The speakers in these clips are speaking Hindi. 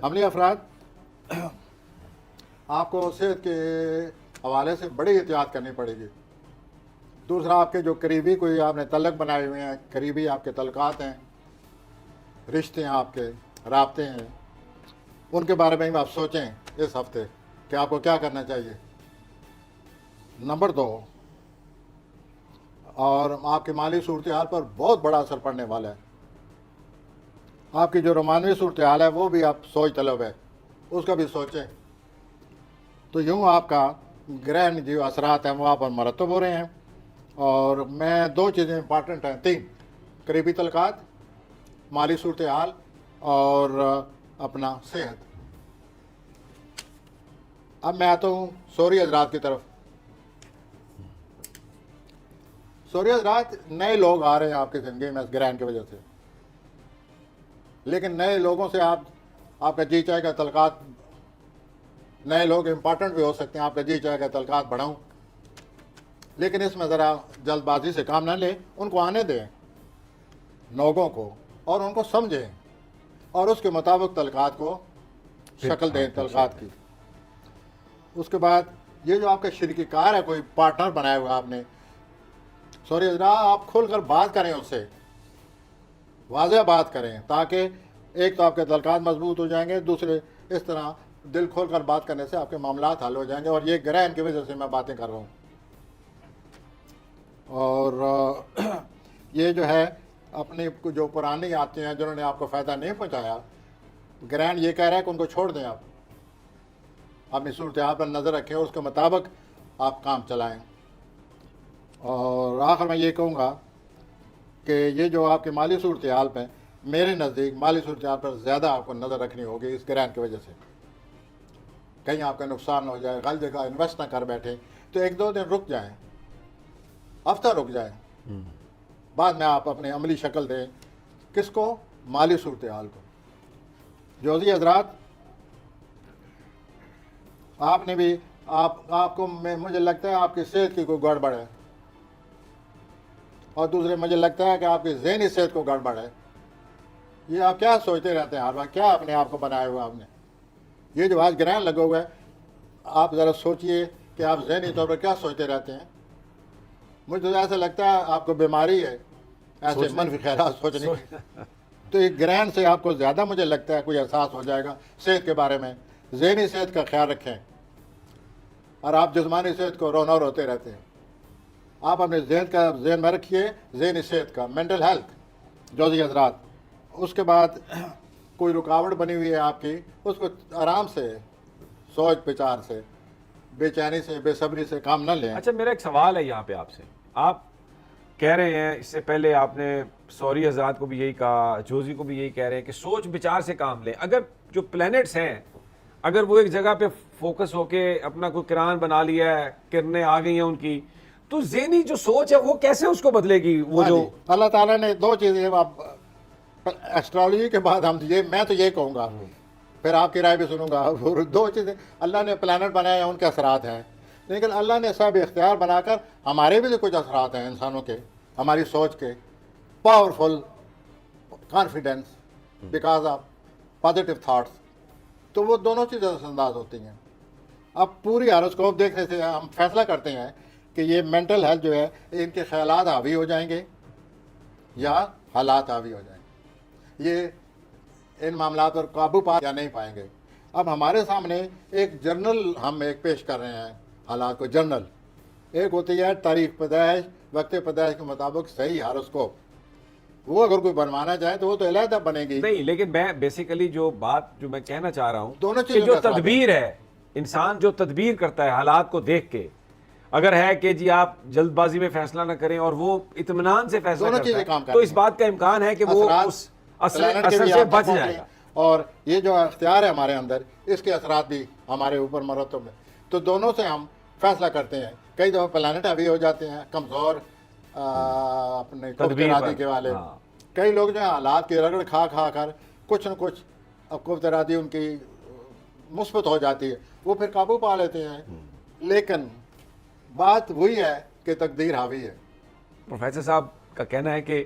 अमली अफराद, आपको सेहत के हवाले से बड़ी एहतियात करनी पड़ेगी। दूसरा, आपके जो करीबी कोई आपने तल्लक बनाए हुए हैं, करीबी आपके तल्लुकात हैं, रिश्ते हैं, आपके राब्ते हैं, उनके बारे में भी आप सोचें इस हफ्ते कि आपको क्या करना चाहिए। नंबर 2, और आपकी माली सूरत हाल पर बहुत बड़ा असर पड़ने वाला है। आपकी जो रोमानवी सूरत हाल है वो भी आप सोच तलब है, उसका भी सोचें। तो यूँ आपका ग्रहण जो असरात हैं वो आप पर मरतब हो रहे हैं। और मैं 2 चीज़ें इंपॉर्टेंट हैं, 3, करीबी तल्लुकात, माली सूरत हाल और अपना सेहत। अब मैं आता हूँ सोरी हजरात की तरफ। सोरी हजरात, नए लोग आ रहे हैं आपकी ज़िंदगी में इस ग्रहण की वजह से, लेकिन नए लोगों से आपका जी चाहेगा तल्लुकात, नए लोग इंपॉर्टेंट भी हो सकते हैं, आपका जी चाहेगा तल्लुकात बढ़ाऊँ, लेकिन इसमें ज़रा जल्दबाजी से काम ना लें। उनको आने दें लोगों को, और उनको समझें, और उसके मुताबिक तल्लुकात को शक्ल दें तल्लुकात की। उसके बाद ये जो आपका शरीकार है, कोई पार्टनर बनाया हुआ आपने, सॉरी हजरा, आप खुलकर बात करें उससे, वाज़ेह बात करें, ताकि एक तो आपके तल्लुकात मजबूत हो जाएंगे, दूसरे इस तरह दिल खोलकर बात करने से आपके मामलात हल हो जाएंगे। और ये ग्रहण की वजह से मैं बातें कर रहा हूँ। और ये जो है अपनी जो पुरानी आते हैं जिन्होंने आपको फ़ायदा नहीं पहुँचाया, ग्रहण ये कह रहा है कि उनको छोड़ दें। आप अपनी सूरत हाल पर नज़र रखें, उसके मुताबिक आप काम चलाएं। और आखिर में ये कहूँगा कि ये जो आपकी माली सूरत हाल पर, मेरे नज़दीक माली सूरत हाल पर ज़्यादा आपको नज़र रखनी होगी इस ग्रहण की वजह से। कहीं आपका नुकसान हो जाए, गलत जगह इन्वेस्ट ना कर बैठे, तो 1-2 दिन रुक जाएं, हफ्ता रुक जाएं, बाद में आप अपने अमली शक्ल दें। किसको? माली सूरत हाल को। जोजी हजरात, आपने भी आपको मुझे लगता है आपकी सेहत की कोई गड़बड़ है, और दूसरे मुझे लगता है कि आपकी ज़हनी सेहत को गड़बड़ है। ये आप क्या सोचते रहते हैं हर बार, क्या अपने आप को बनाया हुआ आपने? ये जो आज ग्रहण लगा हुआ है, आप ज़रा सोचिए कि आप ज़हनी तौर पर क्या सोचते रहते हैं। मुझे तो ऐसा लगता है आपको बीमारी है ऐसे मनफी ख्यालात सोचने की। तो एक ग्रहण से आपको ज़्यादा मुझे लगता है कोई एहसास हो जाएगा सेहत के बारे में। ज़हनी सेहत का ख्याल रखें, और आप जिस्मानी सेहत को रोनौर होते रहते हैं। आप अपने जहन में रखिए ज़हनी सेहत का, मेंटल हेल्थ जोजी हजरात। उसके बाद कोई रुकावट बनी हुई है आपकी, उसको आराम से, सोच विचार से, बेचैनी से, बेसब्री से काम न लें। अच्छा, मेरा एक सवाल है यहाँ पे आपसे। आप कह रहे हैं, इससे पहले आपने सॉरी हजरात को भी यही कहा, जोजी को भी यही कह रहे हैं कि सोच विचार से काम लें। अगर जो प्लैनेट्स हैं, अगर वो एक जगह पे फोकस होके अपना कोई किरान बना लिया है, किरणें आ गई हैं उनकी, तो ज़हनी जो सोच है वो कैसे उसको बदलेगी? वो जो अल्लाह ताला ने 2 चीज़ें, आप एस्ट्रोलॉजी के बाद हम मैं तो ये कहूँगा, फिर आपकी राय भी सुनूंगा। और 2 चीज़ें अल्लाह ने प्लानट बनाए हैं, उनके असरात हैं, लेकिन अल्लाह ने सब इख्तियार बनाकर हमारे भी तो कुछ असरात हैं इंसानों के, हमारी सोच के। Powerful confidence because of positive thoughts, तो वो दोनों चीज़ें असरअंदाज होती हैं। अब पूरी हॉरोस्कोप देखने से हम फैसला करते हैं कि ये मेंटल हेल्थ जो है, इनके ख्यालात हावी हो जाएंगे या हालात हावी हो जाएंगे, ये इन मामला पर काबू पा या नहीं पाएंगे। अब हमारे सामने एक जर्नल हम एक पेश कर रहे हैं हालात को। जर्नल एक होती है तारीख पैदाइश, वक्त पैदाइश के मुताबिक सही हॉरोस्कोप, वो अगर कोई बनवाना चाहे तो वो तो अलहदा बनेगी। नहीं, लेकिन मैं बेसिकली जो मैं कहना चाह रहा हूँ, दोनों कि चीज़ों जो का असरात तदबीर है, इंसान जो तदबीर करता है हालात को देख के, अगर है कि जी आप जल्दबाजी में फैसला ना करें और वो इत्मीनान से फैसला दोनों करता चीज़ें है, काम कर तो रही इस हैं। बात का इम्कान है कि वो असरात उस प्लैनेट के असर भी से आप तक बच पहुंचे, जाएगा। और ये जो अख्तियार है हमारे अंदर, इसके असरात भी हमारे ऊपर मरतब है। तो दोनों से हम फैसला करते हैं। कई दफ़ा प्लानट अभी हो जाते हैं कमज़ोर, अपने तदबीर कुफ्तरादी पर, के वाले। हाँ। कई लोग जो है हालात की रगड़ खा खा कर कुछ न कुछ, अब कुफ्तरादी उनकी मुस्बत हो जाती है, वो फिर काबू पा लेते हैं। लेकिन बात वही है कि तकदीर हावी है। प्रोफेसर साहब का कहना है कि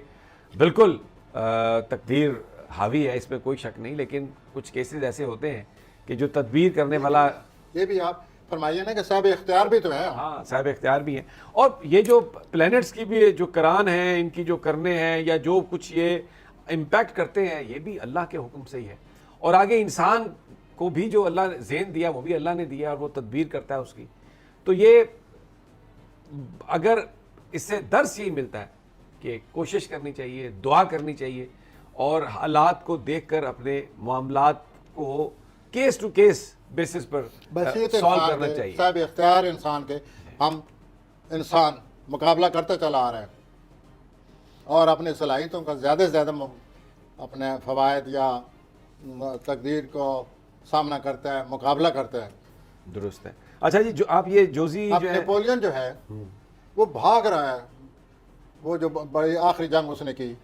बिल्कुल तकदीर हावी है, इसमें कोई शक नहीं, लेकिन कुछ केसेस ऐसे होते हैं कि जो तदबीर करने वाला, ये भी आप फरमाइए ना कि साहब इख्तियार भी तो है। हाँ साहब इख्तियार भी हैं। और ये जो प्लैनेट्स की भी जो करान है, इनकी जो करने हैं या जो कुछ ये इम्पैक्ट करते हैं, ये भी अल्लाह के हुक्म से ही है। और आगे इंसान को भी जो अल्लाह ने ज़ेन दिया वो भी अल्लाह ने दिया और वो तदबीर करता है उसकी। तो ये अगर इससे दर्स यही मिलता है कि कोशिश करनी चाहिए, दुआ करनी चाहिए और हालात को देखकर अपने मामलात को केस टू केस बेसिस पर बसीत सॉल्व इंसान करना के, चाहिए। साहब इख्तियार इंसान के, हम इंसान मुकाबला करते चला आ रहे हैं और अपनी सलाहियतों का ज़्यादा से ज़्यादा अपने फ़वायद या तकदीर को सामना करता है, मुकाबला करता है। दुरुस्त है। अच्छा जी, जो आप ये जोजी अब जो है, नेपोलियन जो है वो भाग रहा है, वो जो बड़ी आखिरी जंग उसने की,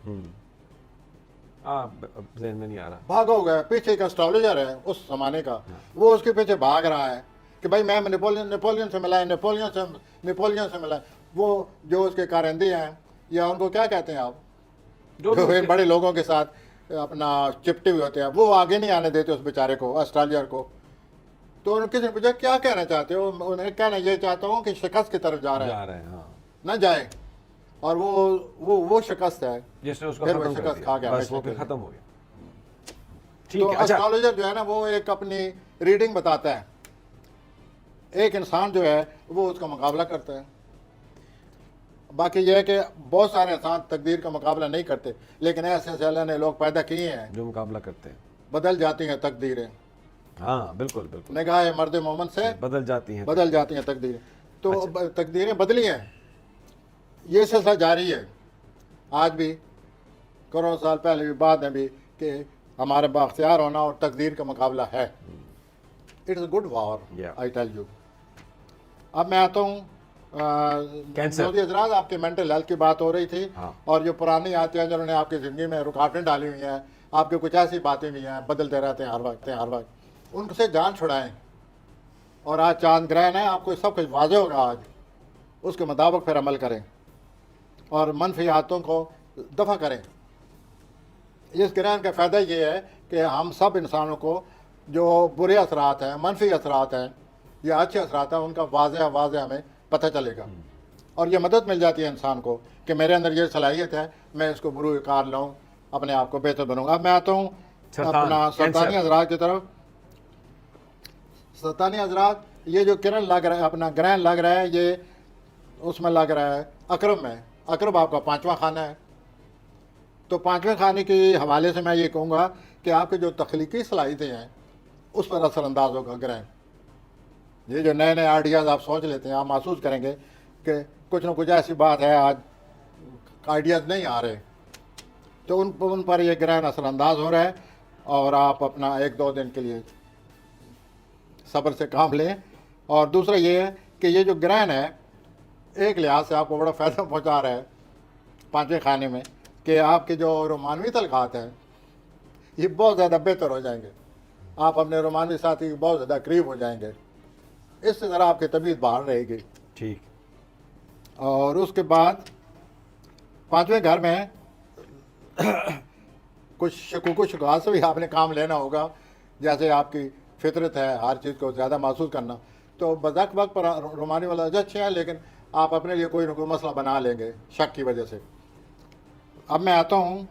ज़हन में नहीं आ रहा। भागा हो गया। पीछे एक एस्ट्रोलॉजर है उस जमाने का, वो उसके पीछे भाग रहा है कि भाई मैं नेपोलियन से मिला है, नेपोलियन से मिला है। वो जो उसके कारिंदे हैं या उनको क्या कहते हैं आप, जो इन बड़े लोगों के साथ अपना चिपटे हुए होते हैं, वो आगे नहीं आने देते उस बेचारे को, एस्ट्रोलॉजर को। तो उन्होंने किसी ने पूछा क्या कहना चाहते हो, उन्हें कहना ये चाहता हूँ कि शिकस्त की तरफ जा रहा है, हाँ, ना जाए। और वो शिकस्त है, जिसने उसको फिर वो खत्म कर शिकस्त खा दिया, गया, बस वो फिर हमेशा के खत्म हो गया। तो ठीक है। अच्छा, एस्ट्रोलॉजर जो है ना वो एक अपनी रीडिंग बताता है, एक इंसान जो है वो उसका मुकाबला करता है। बाकी यह है कि बहुत सारे इंसान तकदीर का मुकाबला नहीं करते, लेकिन ऐसे ऐसे अल्लाह ने लोग पैदा किए हैं, जो मुकाबला करते हैं, बदल जाती हैं तकदीरें। हाँ बिल्कुल बिल्कुल, निगाह मर्द मोमन से बदल जाती हैं। बदल जाती हैं तकदीरें। तो तकदीरें बदली हैं, ये सिलसिला जारी है आज भी, करोड़ों साल पहले भी, बाद में भी, कि हमारे बाख्तियार होना और तकदीर का मुकाबला है। It is good war, Yeah. I tell you. अब मैं आता हूँ कैंसर। मोदी हजरात, आपके मेंटल हेल्थ की बात हो रही थी। हाँ। और जो पुरानी आती हैं जिन्होंने आपकी ज़िंदगी में रुकावटें डाली हुई हैं, आपके कुछ ऐसी बातें भी हैं, बदलते रहते हैं हर वक्त, उनसे जान छुड़ाएं। और आज चांद ग्रहण है, आपको सब कुछ वाज़ेह होगा आज, उसके मुताबिक फिर अमल करें और मनफी आदतों को दफ़ा करें। इस ग्रहण का फ़ायदा ये है कि हम सब इंसानों को जो बुरे असरात हैं, मनफी असरात हैं या अच्छे असरात हैं, उनका वाज़ेह हमें पता चलेगा। और ये मदद मिल जाती है इंसान को कि मेरे अंदर ये सलाहियत है, मैं इसको बुरू कार लाऊँ, अपने आप को बेहतर बनूँगा। अब मैं आता हूँ अपना सरतानी हजरात की तरफ। सरतानी हजरात, ये जो किरण लग रहा है, अपना ग्रहण लग रहा है, ये उसमें लग रहा है अकरब में। अकरब आपका 5वां खाना है। तो 5वें खाने के हवाले से मैं ये कहूँगा कि आपकी जो तख्लीकी सलाहियतें हैं उस पर असरअंदाज होगा ग्रहण। ये जो नए नए आइडियाज़ आप सोच लेते हैं, आप महसूस करेंगे कि कुछ न कुछ ऐसी बात है, आज आइडियाज़ नहीं आ रहे, तो उन पर यह ग्रहण असरअंदाज हो रहा है। और आप अपना 1-2 दिन के लिए सब्र से काम लें। और दूसरा ये है कि ये जो ग्रहण है एक लिहाज से आपको बड़ा फ़ायदा पहुंचा रहा है 5वें खाने में, कि आपके जो रोमानवी तलक़ात हैं ये बहुत ज़्यादा बेहतर हो जाएंगे, आप अपने रोमानवी साथी के बहुत ज़्यादा करीब हो जाएंगे, इससे ज़रा आपकी तबीयत बाहर रहेगी। ठीक। और उसके बाद 5वें घर में कुछ शुकात से भी आपने काम लेना होगा, जैसे आपकी फितरत है हर चीज़ को ज़्यादा महसूस करना। तो बज़क वक्त पर रोमानी वाला अच्छे हैं, लेकिन आप अपने लिए कोई ना कोई मसला बना लेंगे शक की वजह से। अब मैं आता हूँ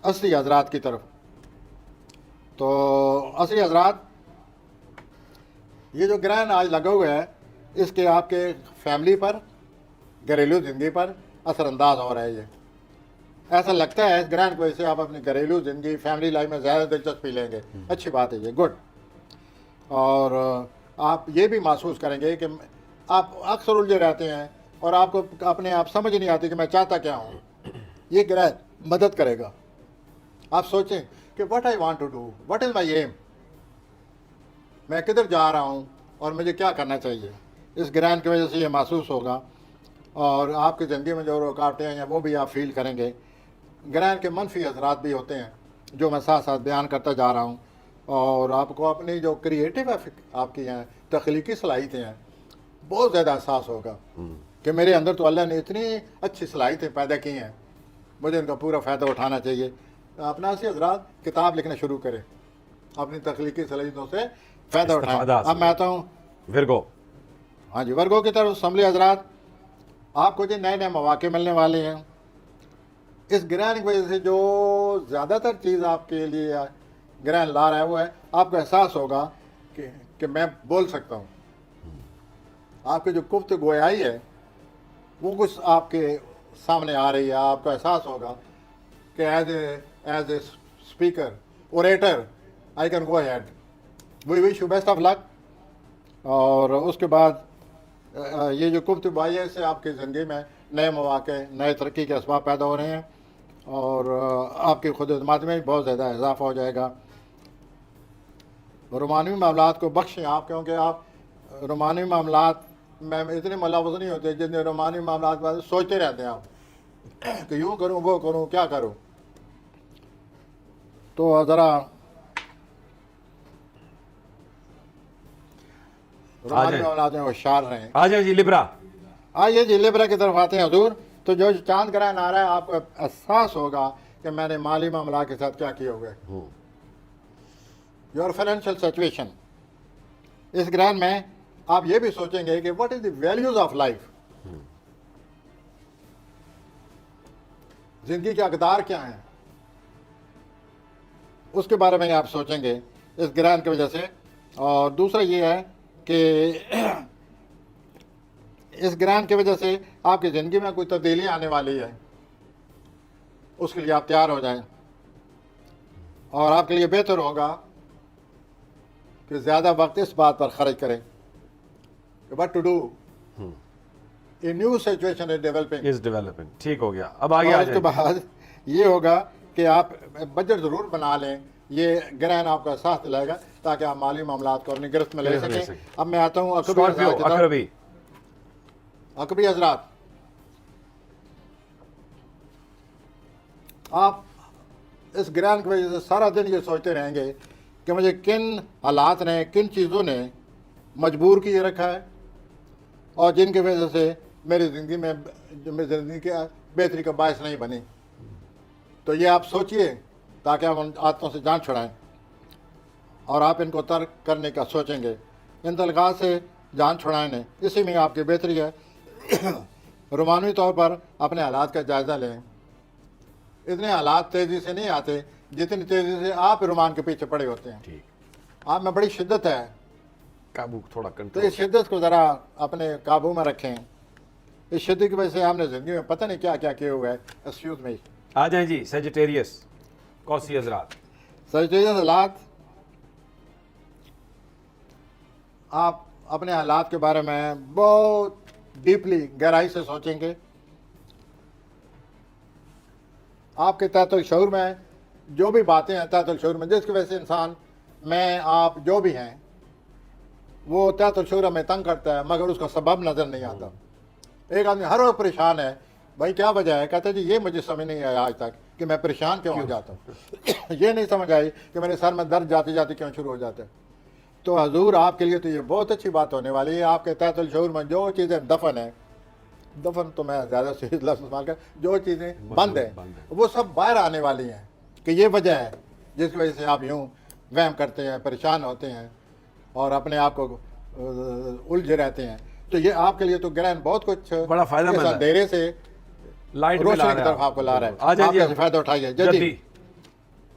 असली हजरात की तरफ। तो असली हजरात, ये जो ग्रहण आज लगा हुआ है, इसके आपके फैमिली पर, घरेलू ज़िंदगी पर असरअंदाज हो रहा है। ये ऐसा लगता है इस ग्रहण की वजह से आप अपनी घरेलू ज़िंदगी, फैमिली लाइफ में ज़्यादा दिलचस्पी लेंगे। अच्छी बात है ये, गुड। और आप ये भी महसूस करेंगे कि आप अक्सर उलझे रहते हैं और आपको अपने आप समझ नहीं आती कि मैं चाहता क्या हूँ। ये ग्रहण मदद करेगा। आप सोचें कि what I want to do, what is my aim, मैं किधर जा रहा हूँ और मुझे क्या करना चाहिए। इस ग्रहण की वजह से ये महसूस होगा और आपकी ज़िंदगी में जो रुकावटें हैं वो भी आप फील करेंगे। ग्रहण के मनफी असरात भी होते हैं जो मैं साथ साथ बयान करता जा रहा हूँ। और आपको अपनी जो क्रिएटिव आपकी हैं, तख्लीकी सलाहियतें हैं, बहुत ज़्यादा एहसास होगा कि मेरे अंदर तो अल्लाह ने इतनी अच्छी सलाहियतें पैदा की हैं, मुझे इनका पूरा फ़ायदा उठाना चाहिए। तो अपना से हजरात किताब लिखना शुरू करें, अपनी तख्लीकी सलाहियतों से फ़ायदा उठाएं। इस्तिफादा अब मैं आता हूँ विरगो। हाँ जी, वर्गों की तरफ असम्बली हजरात, आपको जो नए नए मौके मिलने वाले हैं, इस ग्रहण की वजह से जो ज़्यादातर चीज़ आपके लिए ग्रहण ला रहा है वो है आपको एहसास होगा कि मैं बोल सकता हूँ। आपकी जो गुफ्त गोयाई है वो कुछ आपके सामने आ रही है, आपको एहसास होगा कि as a speaker orator I can go ahead. We wish you best of luck. और उसके बाद ये जो गुफ्त गोयाई है इससे आपकी ज़िंदगी में नए मौके, नए तरक्की के असबाब पैदा हो रहे हैं और आपकी खुद एतमाद में बहुत ज़्यादा इजाफा हो जाएगा। रोमानी मामलात को बख्शें आप, क्योंकि आप रोमानी मामलात में इतने मुलव्वस नहीं होते जितने रोमानी मामलात बारे सोचते रहते हैं आप कि यूँ करूँ वो करूँ क्या करूँ। तो ज़रा रोमानी मामलात में होशियार रहें। आ जाए जी लिब्रा। आइए जी लिब्रा की तरफ आते हैं हजूर। तो जो चांद ग्रहण आ रहा है आपको एहसास होगा कि मैंने माली मामला के साथ क्या किया हुआ है। योर फाइनेंशियल सिचुएशन, इस ग्रहण में आप ये भी सोचेंगे कि what is the values of life, जिंदगी के अकदार क्या हैं, उसके बारे में आप सोचेंगे इस ग्रहण की वजह से। और दूसरा ये है कि इस ग्रहण की वजह से आपकी ज़िंदगी में कोई तब्दीली आने वाली है, उसके लिए आप तैयार हो जाएं। और आपके लिए बेहतर होगा कि ज़्यादा वक्त इस बात पर खर्च करें कि what to do, a new situation is developing. ठीक हो गया। अब आगे आ और उसके जाए। बाद ये होगा कि आप बजट ज़रूर बना लें। ये ग्रहण आपका साथ दिलाएगा ताकि आप माली मामलात को अपनी गिरफ्त में ले सकें। अब मैं आता हूँ अकबी हजरात। आप इस ग्रहण की वजह से सारा दिन ये सोचते रहेंगे कि मुझे किन हालात ने, किन चीज़ों ने मजबूर किए रखा है और जिनकी वजह से मेरी ज़िंदगी में जो मेरी ज़िंदगी की बेहतरी का बायस नहीं बनी। तो ये आप सोचिए ताकि आप उन आदतों से जान छुड़ाएं और आप इनको तर्क करने का सोचेंगे। इन तलक़ात से जान छुड़ाने, इसी में आपकी बेहतरी है। रोमानी तौर पर अपने हालात का जायज़ा लें। इतने हालात तेज़ी से नहीं आते जितनी तेज़ी से आप रोमान के पीछे पड़े होते हैं। ठीक, आप में बड़ी शिद्दत है, काबू थोड़ा तो कंट्रोल। इस शिद्दत को ज़रा अपने काबू में रखें। इस शिद्दत की वजह से आपने ज़िंदगी में पता नहीं क्या क्या किया हुआ है। Excuse me. आ जाए जी सेजिटेरियस कौसी हजरात। सजिटेरियस हालात, आप अपने हालात के बारे में बहुत डीपली गहराई से सोचेंगे। आपके तहत शऊर में जो भी बातें हैं तहत शऊर में, जिसकी वजह से इंसान, मैं, आप जो भी हैं, वो तहत शऊर हमें तंग करता है मगर उसका सबब नज़र नहीं आता। एक आदमी हर वक्त परेशान है, भाई क्या वजह है? कहते जी ये मुझे समझ नहीं आया आज तक कि मैं परेशान क्यों हो जाता हूँ। ये नहीं समझ आई कि मेरे सर में दर्द जाते जाते क्यों शुरू हो जाता है। तो हजूर आपके लिए तो ये बहुत अच्छी बात होने वाली है। आपके तहत शऊर में जो चीज़ें दफन है, दफन तो मैं ज़्यादा से लफ्ज़ इस्तेमाल कर, जो चीज़ें बंद है वो सब बाहर आने वाली हैं कि ये वजह है जिसकी वजह से आप यूँ वहम करते हैं, परेशान होते हैं और अपने आप को उलझे रहते हैं। तो ये आपके लिए तो ग्रहण बहुत कुछ बड़ा फायदेमंद है। अंधेरे से लाइट में ला रोशनी की रहा तरफ आपको ला रहा है। आ जाइए। आप इससे फायदा उठाइए। जल्दी। जल्दी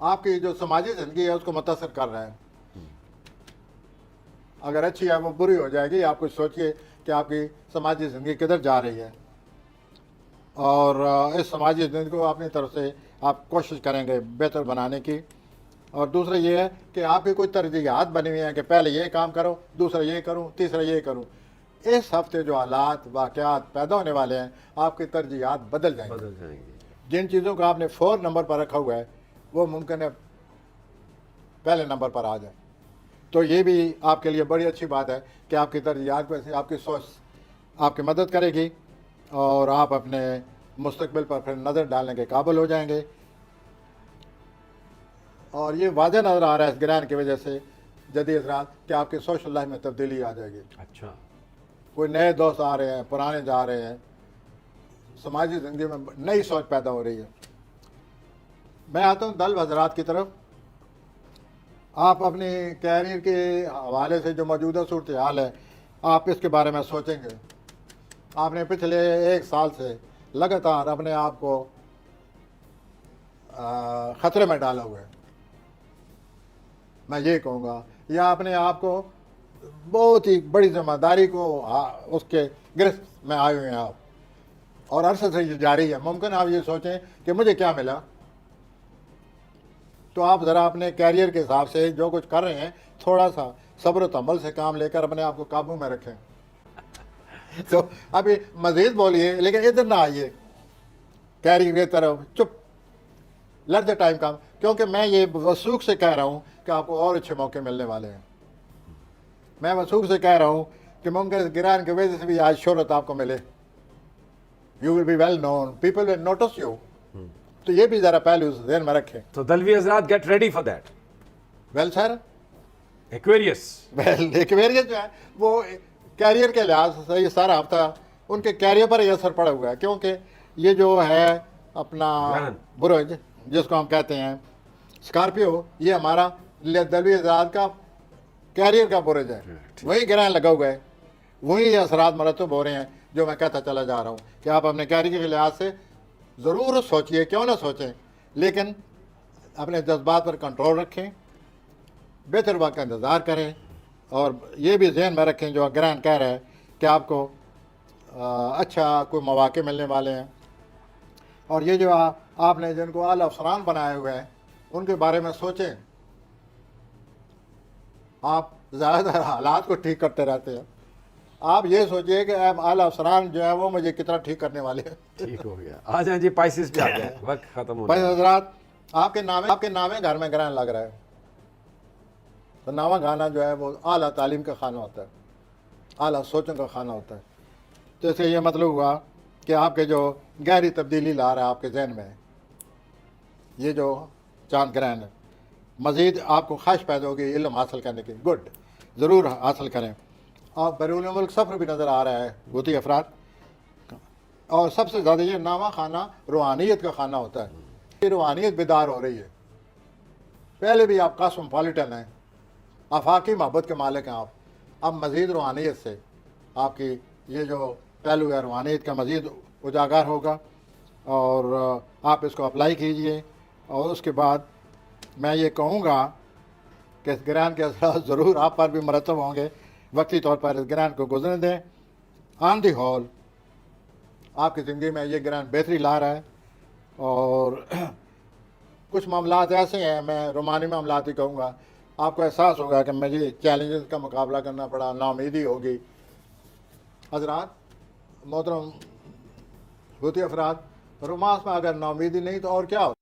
आपकी जो समाजी ज़िंदगी है उसको मुतासर कर रहा है। अगर अच्छी है वो बुरी हो जाएगी। आप कुछ सोचिए कि आपकी समाजी ज़िंदगी किधर जा रही है और इस समाजी ज़िंदगी को अपनी तरफ से आप कोशिश करेंगे बेहतर बनाने की। और दूसरा ये है कि आपकी कोई तरजीहात बनी हुई हैं कि पहले ये काम करो, दूसरा ये करूं, तीसरा ये करूं। इस हफ्ते जो हालात वाक़यात पैदा होने वाले हैं आपकी तरजीहात बदल जाएंगे। जिन चीज़ों को आपने 4 नंबर पर रखा हुआ है वो मुमकिन है पहले नंबर पर आ जाए। तो ये भी आपके लिए बड़ी अच्छी बात है कि आपकी तरजीहात पर से आपकी सोच आपकी मदद करेगी और आप अपने मुस्तकबिल पर फिर नज़र डालने के काबिल हो जाएंगे। और ये वाज़ह नज़र आ रहा है इस ग्रहण की वजह से जदीद रात कि आपकी सोशल लाइफ में तब्दीली आ जाएगी। अच्छा, कोई नए दोस्त आ रहे हैं, पुराने जा रहे हैं, समाजी ज़िंदगी में नई सोच पैदा हो रही है। मैं आता हूँ दल हजरात की तरफ। आप अपने कैरियर के हवाले से जो मौजूदा सूरत हाल है, आप इसके बारे में सोचेंगे। आपने पिछले 1 साल से लगातार अपने आप को ख़तरे में डाला हुआ है, मैं ये कहूँगा, या अपने आप को बहुत ही बड़ी जिम्मेदारी को उसके गिरफ्त में आए हुए हैं आप, और अरसे से ये जारी है। मुमकिन आप ये सोचें कि मुझे क्या मिला, तो आप ज़रा अपने कैरियर के हिसाब से जो कुछ कर रहे हैं, थोड़ा सा सब्र तम्बल से काम लेकर अपने आप को काबू में रखें। तो अभी मज़ीद बोलिए, लेकिन इधर ना आइए कैरियर की तरफ, चुप, लेट द टाइम कम। क्योंकि मैं ये वसूख से कह रहा हूँ कि आपको और अच्छे मौके मिलने वाले हैं। मैं वसूख से कह रहा हूँ कि मुमकिन गिरान की वजह से भी आज शोहरत आपको मिले। You will be well known, people will notice you. तो ये भी ज़रा पहलू ध्यान में रखें। तो दलवी हजरात, get ready for that. Well sir, Aquarius, well Aquarius जो है वो कैरियर के लिहाज से ये सारा हफ्ता उनके कैरियर पर ही असर पड़ा हुआ है। क्योंकि ये जो है अपना बुरुज जिसको हम कहते हैं स्कॉर्पियो, ये हमारा दलवी हजरात का कैरियर का बुरुज है। वही ग्रहण लगा हुआ है, वही असरात मरतब हो रहे हैं जो मैं कहता चला जा रहा हूँ कि आप अपने कैरियर के लिहाज से ज़रूर सोचिए, क्यों ना सोचें, लेकिन अपने जज्बात पर कंट्रोल रखें, बेहतर वक्त का इंतज़ार करें, और ये भी जहन में रखें जो ग्रहण कह रहा है कि आपको अच्छा कोई मौके मिलने वाले हैं। और ये जो आपने जिनको आला अफसरान बनाए हुए हैं उनके बारे में सोचें। आप ज़्यादातर हालात को ठीक करते रहते हैं, आप ये सोचिए कि अब आला अफसरान जो है वो मुझे कितना ठीक करने वाले हैं। ठीक हो गया। आ जाए जी, पाइसिस पे आ गए, वक्त खत्म हो भाई गया। हजरात, आपके नामे घर में ग्रहण लग रहा है, तो नामा खाना जो है वो आला तालीम का खाना होता है, आला सोचों का खाना होता है। तो इससे ये मतलब हुआ कि आपके जो गहरी तब्दीली ला रहा है आपके जहन में, ये जो चांद ग्रहण है, मज़ीद आपको ख्वाहिश पैदा होगी इल्म हासिल करने की। गुड, ज़रूर हासिल करें। और बैरून मुल्क सफ़र भी नज़र आ रहा है गोती अफराद, और सबसे ज़्यादा ये नामा खाना रूहानियत का खाना होता है। ये रूहानियत बेदार हो रही है। पहले भी आप कॉस्मोपॉलिटन हैं, आफाकी मोहब्बत के मालिक हैं आप, अब मज़ीद रूहानियत से आपकी ये जो पहलू है रूहानियत का मज़ीद उजागर होगा, और आप इसको अप्लाई कीजिए। और उसके बाद मैं ये कहूँगा कि इस ग्रहण के असरात ज़रूर आप पर भी मरतब होंगे। वक्ती तौर पर इस ग्रहण को गुजरने दें। ऑन दी होल आपकी ज़िंदगी में ये ग्रहण बेहतरी ला रहा है। और कुछ मामलात ऐसे हैं, मैं रोमानी मामलात ही कहूँगा, आपको एहसास होगा कि मुझे चैलेंजेस का मुकाबला करना पड़ा, नाउमीदी होगी। हजरात मोहतरम गोती अफराद, रोमांस में अगर नाउमीदी नहीं तो और क्या हो।